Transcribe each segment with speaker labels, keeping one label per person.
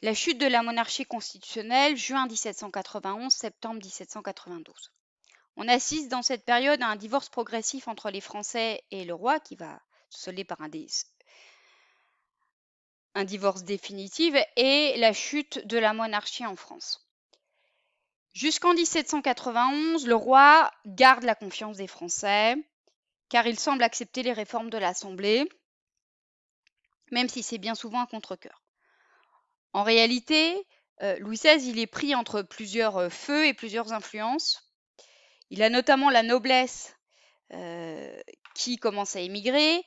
Speaker 1: La chute de la monarchie constitutionnelle, juin 1791, septembre 1792. On assiste dans cette période à un divorce progressif entre les Français et le roi qui va se solder par un divorce définitif et la chute de la monarchie en France. Jusqu'en 1791, le roi garde la confiance des Français car il semble accepter les réformes de l'Assemblée, même si c'est bien souvent un contre-cœur. En réalité, Louis XVI, il est pris entre plusieurs feux et plusieurs influences. Il a notamment la noblesse qui commence à émigrer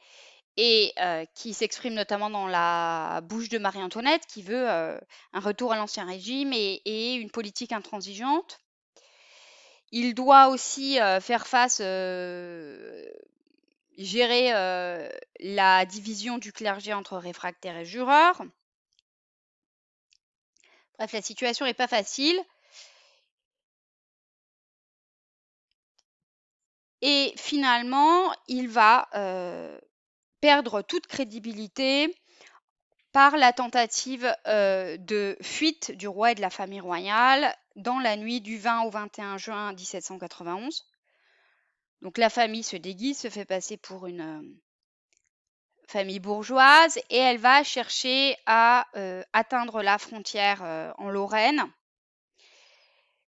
Speaker 1: et qui s'exprime notamment dans la bouche de Marie-Antoinette, qui veut un retour à l'Ancien Régime et une politique intransigeante. Il doit aussi faire face, gérer la division du clergé entre réfractaires et jureurs. Bref, la situation n'est pas facile. Et finalement, il va perdre toute crédibilité par la tentative de fuite du roi et de la famille royale dans la nuit du 20 au 21 juin 1791. Donc la famille se déguise, se fait passer pour une famille bourgeoise et elle va chercher à atteindre la frontière en Lorraine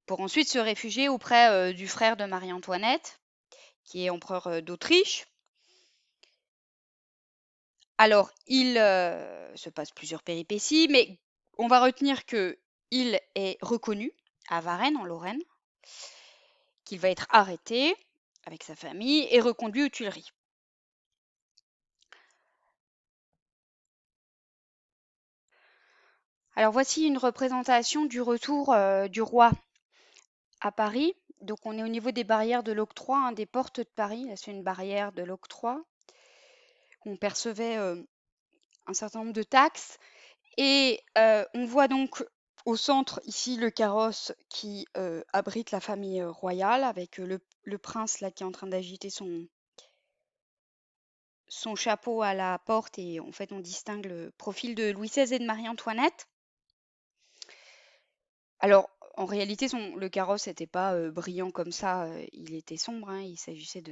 Speaker 1: pour ensuite se réfugier auprès du frère de Marie-Antoinette, qui est empereur d'Autriche. Alors, il se passe plusieurs péripéties, mais on va retenir qu'il est reconnu à Varennes, en Lorraine, qu'il va être arrêté avec sa famille et reconduit aux Tuileries. Alors, voici une représentation du retour du roi à Paris. Donc, on est au niveau des barrières de l'octroi, hein, des portes de Paris. Là, c'est une barrière de l'octroi. On percevait un certain nombre de taxes. Et on voit donc au centre ici le carrosse qui abrite la famille royale avec le prince là qui est en train d'agiter son chapeau à la porte et en fait on distingue le profil de Louis XVI et de Marie-Antoinette. Alors en réalité le carrosse n'était pas brillant comme ça, il était sombre, hein, il s'agissait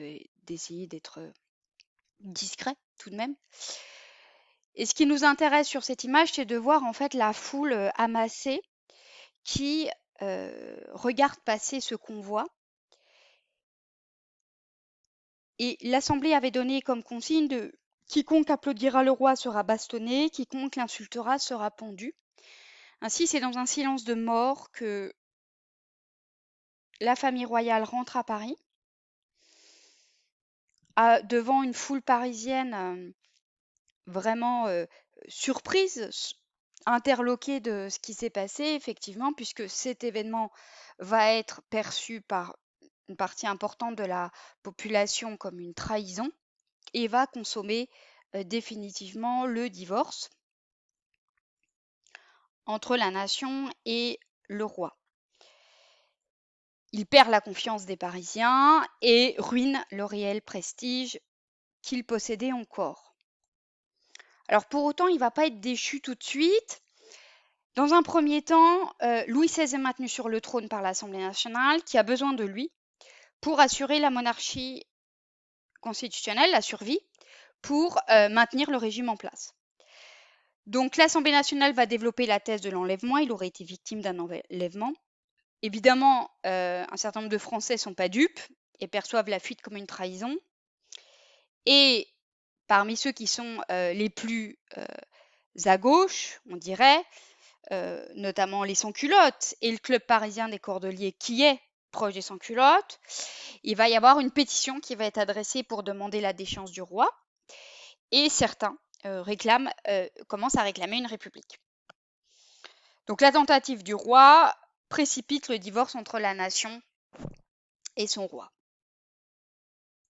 Speaker 1: d'essayer d'être discret tout de même. Et ce qui nous intéresse sur cette image, c'est de voir en fait la foule amassée qui regarde passer ce convoi. Et l'Assemblée avait donné comme consigne de quiconque applaudira le roi sera bastonné, quiconque l'insultera sera pendu. Ainsi, c'est dans un silence de mort que la famille royale rentre à Paris, devant une foule parisienne vraiment surprise, interloquée de ce qui s'est passé, effectivement, puisque cet événement va être perçu par une partie importante de la population comme une trahison et va consommer définitivement le divorce entre la nation et le roi. Il perd la confiance des Parisiens et ruine le réel prestige qu'il possédait encore. Alors pour autant, il ne va pas être déchu tout de suite. Dans un premier temps, Louis XVI est maintenu sur le trône par l'Assemblée nationale qui a besoin de lui pour assurer la monarchie constitutionnelle, la survie, pour maintenir le régime en place. Donc l'Assemblée nationale va développer la thèse de l'enlèvement. Il aurait été victime d'un enlèvement. Évidemment, un certain nombre de Français ne sont pas dupes et perçoivent la fuite comme une trahison. Et parmi ceux qui sont les plus à gauche, on dirait, notamment les sans-culottes et le club parisien des Cordeliers qui est proche des sans-culottes, il va y avoir une pétition qui va être adressée pour demander la déchéance du roi. Et certains commencent à réclamer une république. Donc la tentative du roi précipite le divorce entre la nation et son roi.